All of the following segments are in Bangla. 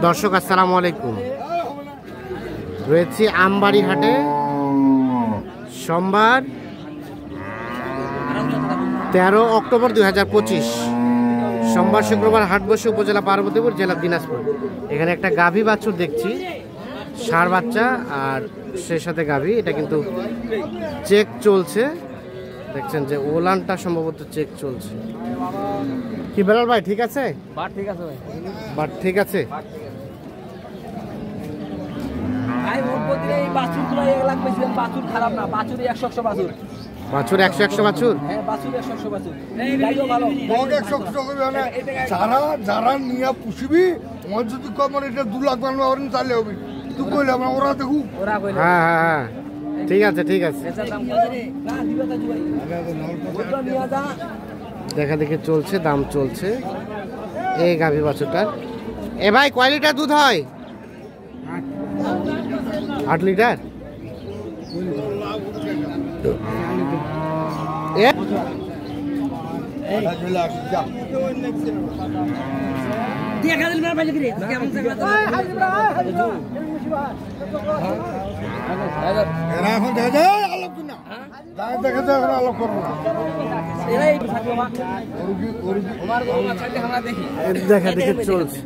দর্শক আসসালামু আলাইকুম, রয়েছি আমবাড়ি হাটে। সোমবার 13 অক্টোবর 2025, সোমবার শুক্রবার হাট বসে উপজেলা পার্বতীপুর, জেলা দিনাজপুর। এখানে একটা গাভী বাছুর দেখছি, ষাঁড় বাচ্চা আর সেই সাথে গাভী। এটা কিন্তু চেক চলছে, দেখছেন যে ওলানটা সম্ভবত চেক চলছে। কি বেলাল ভাই, ঠিক আছে? বাট ঠিক আছে ভাই, বাট ঠিক আছে। ভাই ওর প্রতি এই বাছুরগুলো 1 লাখ বেশি, বাছুর খারাপ না, বাছুর 100 বাছুর, বাছুর 100 বাছুর। হ্যাঁ বাছুর 100 বাছুর, এই গাইও ভালো বগ 100 কইবে না। যারা নিয়া পুষিবি, ওর যদি কমর এটা 2 লাখ বানবা ওরেন তাহলে হবে। তুই কইলে আমরা ওরা দেখু, ওরা কইলে হ্যাঁ হ্যাঁ হ্যাঁ, ঠিক আছে ঠিক আছে। এটার দাম কত রে? না দিবে তা ভাই, ওটা নিয়া যা। দেখা দেখে চলছে, দাম চলছে এই গাভী বাছুরটার। এ ভাই কয় লিটার দুধ হয়? 8 লিটার। এ দেখা দিল না ভাই কি রে, কেমন জায়গা তো এরা এখন দেখা যায় আলোক না, দেখা যায় এখন আলোক করবো না। এরাই থাকলো মা আমার গোমা ছাড়লে আমরা দেখি দেখা দেখে চলছে।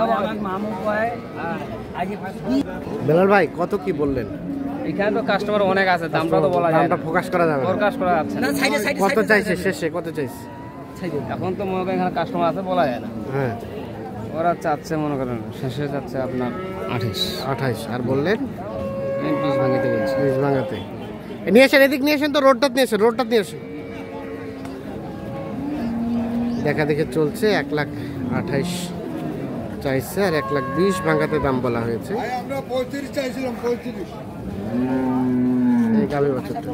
আমার মামু কয় আজ বেলাল ভাই কত কি বললেন? এখানে তো কাস্টমার অনেক আছে, দামটা তো বলা যায় না, দামটা ফোকাস করা যাবে না। ফোকাস করা যাচ্ছে না। কত চাইছে শেষে, কত চাইছে? এখন তো মনে করেন এখানে কাস্টমার আছে, বলা যায় না। হ্যাঁ ওরা চাচ্ছে মনে করেন শেষে চাচ্ছে আপনার 28। আর বললেন 20 ভাঙিতে বলছে। 20 ভাঙাতে। নিয়ে আসেন, এদিক নিয়ে আসেন তো, রোডটা নিয়ে আসেন, রোডটা নিয়ে আসেন। দেখা দেখে চলছে। 1,28,000 চাইছে আর 1,20,000 ভাঙাতে দাম বলা হয়েছে। ভাই আমরা 35 চাইছিলাম, 35। এই গাভী বাছুরটা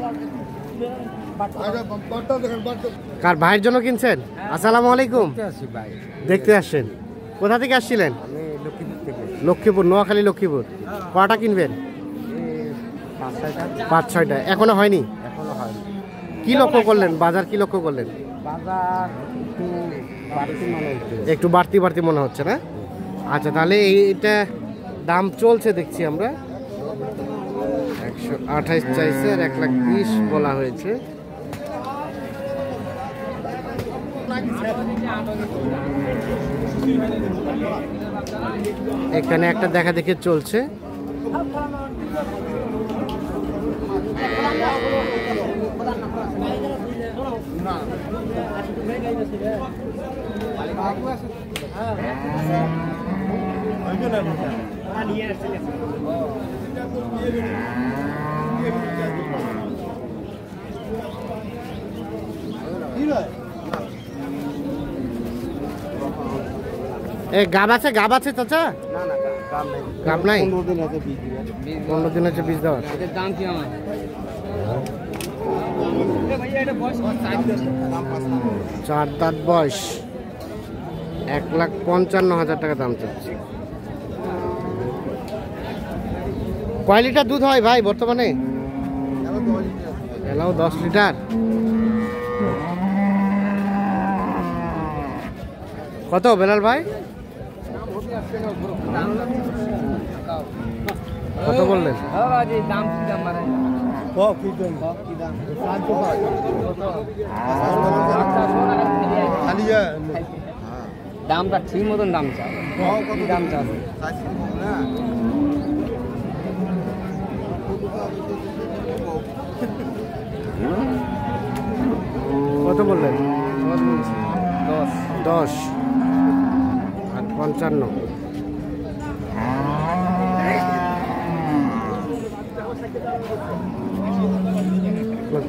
আচ্ছা বাটটা দেখেন, বাটটা কার ভাইয়ের জন্য কিনছেন? আসসালামু আলাইকুম। আসি ভাই, দেখতে আসছেন? কোথা থেকে আসছিলেন? আমি লক্ষ্মীপুর থেকে। লক্ষ্মীপুর, নোয়াখালী লক্ষ্মীপুর। কটা কিনবেন? 5-6টা। এখনো হয়নি? এখনো হয়নি। কি লক্ষ্য করলেন? বাজার কি লক্ষ্য করলেন? বাজার একটু বাড়তি মনে হচ্ছে। একটু বাড়তি বাড়তি মনে হচ্ছে না? আচ্ছা, তাহলে এইটা দাম চলছে দেখছি আমরা। 128 চাইছে আর 1,20,000 বলা হয়েছে। এখানে একটা দেখা দেখে চলছে। গাব আছে, গাব আছে চাচা? গাব নাই। 15 দিন আছে বীজ দেওয়ার। দাম কি আমার? 4 দাঁত বয়স, 1,55,000 টাকা দাম চাচ্ছে। কয় লিটার দুধ হয় ভাই বর্তমানে? Allow 10 litre. কত বেলাল ভাই? কত বললেন? দাম কি দাম মানে? দামটা ঠিক মতন দাম চাও, দাম চাও। কত বললেন? 10 আর 55।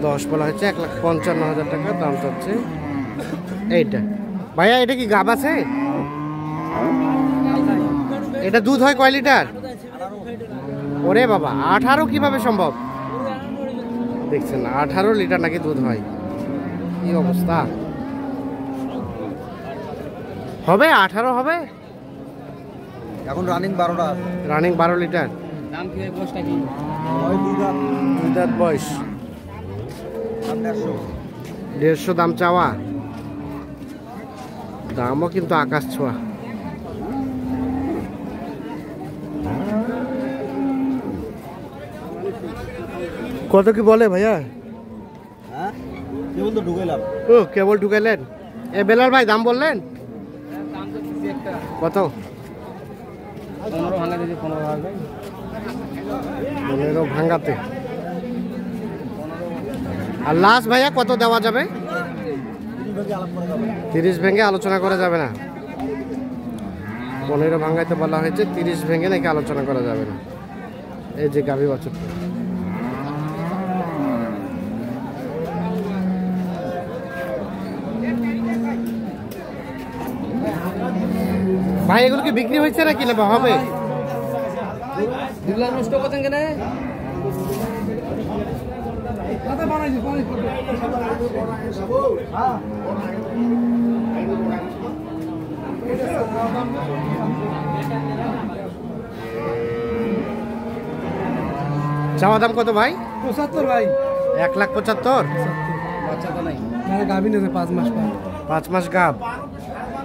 দশ বলা হচ্ছে, 1,55,000 টাকা দাম চাচ্ছে এইটা। ভাইয়া এটা কি গাব আছে? এটা দুধ হয় কয় লিটার? ওরে বাবা, 18 কিভাবে সম্ভব? দেখছেন 18 লিটার নাকি দুধ হয়। কি অবস্থা হবে? 18 হবে এখন রানিং 12টা, রানিং 12 লিটার। দাম কি বয়সটা কি? ওই 2 দাঁত বয়স, 150 150 দাম চাওয়া। দামও কিন্তু আকাশ ছোঁয়া। কত কি বলে ভাইয়া? ও কেবল ঢুকাইলেন। এ বেলাল ভাই দাম বললেন কত? 15 ভাঙাতে। আর লাস্ট ভাইয়া কত দেওয়া যাবে? 30 ভেঙে আলোচনা করা যাবে না। 15 ভাঙাইতে বলা হয়েছে, 30 ভেঙে নাকি আলোচনা করা যাবে না। এই যে গাভী বাছুর ভাই, এগুলো কি বিক্রি হয়েছে নাকি না হবে? নষ্ট করছেন কেন? চাওয়া দাম কত ভাই? 75 ভাই। 1,75,000। বাচ্চা তো নাই, গাভী নেছে 5 মাস। 5 মাস গাভ।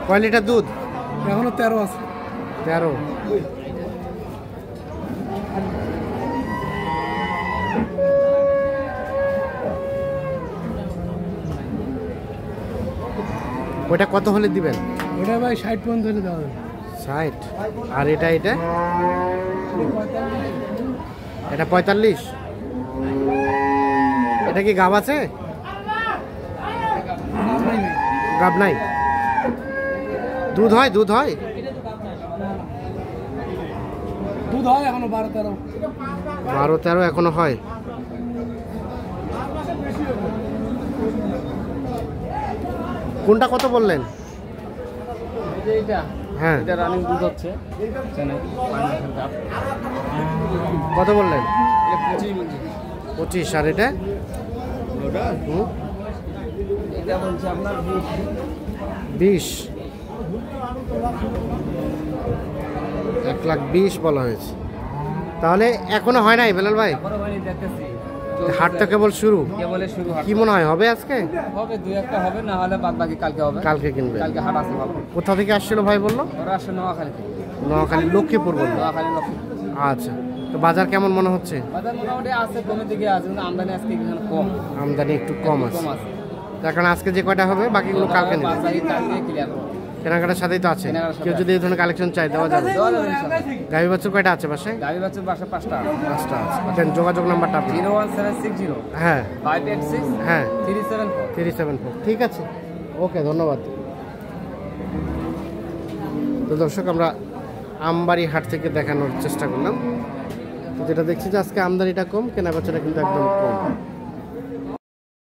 কয় লিটার দুধ? এখনো 13 আছে। 13। ওইটা কত হলে দিবেন? ওটা ভাই 60 পর্যন্ত হলে দেওয়া যাবে। 60। আর এটা এটা 45। এটা কি গাভ আছে? গাভ নাই। দুধ হয়? দুধ হয় এখনো 12-13। 12-13 এখনো হয়। কোনটা কত বললেন? হ্যাঁ, এটা রানিং দুধ হচ্ছে। কত বললেন? 25। আর এটা? এটা বলছে আপনার 20। 1,20,000 বলা হয়েছে। তাহলে এখনো হয় নাই বেলাল ভাই? হাট তো কেবল শুরু। কি মনে হয় হবে আজকে? হবে 2-1টা হবে, না হলে বাদ বাকি কালকে হবে। কালকে কিনবে? কালকে হাট আছে ভালো। কোথা থেকে আসছিল ভাই বললো? ওরা আসছে নোয়াখালী থেকে। নোয়াখালী লক্ষ্মীপুর বললো। নোয়াখালী লক্ষ্মীপুর। আচ্ছা, তো বাজার কেমন মনে হচ্ছে? বাজার মোটামুটি আছে, কমের দিকে আছে, কিন্তু আমদানি আজকে কিছু কম। আমদানি একটু কম আছে। কম আছে। তার কারণ আজকে যে কয়টা হবে বাকিগুলো কালকে নেবে। ক্লিয়ার করব। কেনাকাটার সাথেই তো আছে। কেউ যদি এই ধরনের কালেকশন চাই দেওয়া যাবে? গাভী বাছুর কয়টা আছে বাসায়? গাভী বাছুর বাসায় 5টা। 5টা আছে। দেন যোগাযোগ নাম্বারটা আপনি। 01760 হ্যাঁ 586 হ্যাঁ 374। 374। ঠিক আছে, ওকে, ধন্যবাদ। তো দর্শক, আমরা আমবাড়ি হাট থেকে দেখানোর চেষ্টা করলাম। তো যেটা দেখছি যে আজকে আমদানিটা কম, কেনাবেচাটা কিন্তু একদম কম।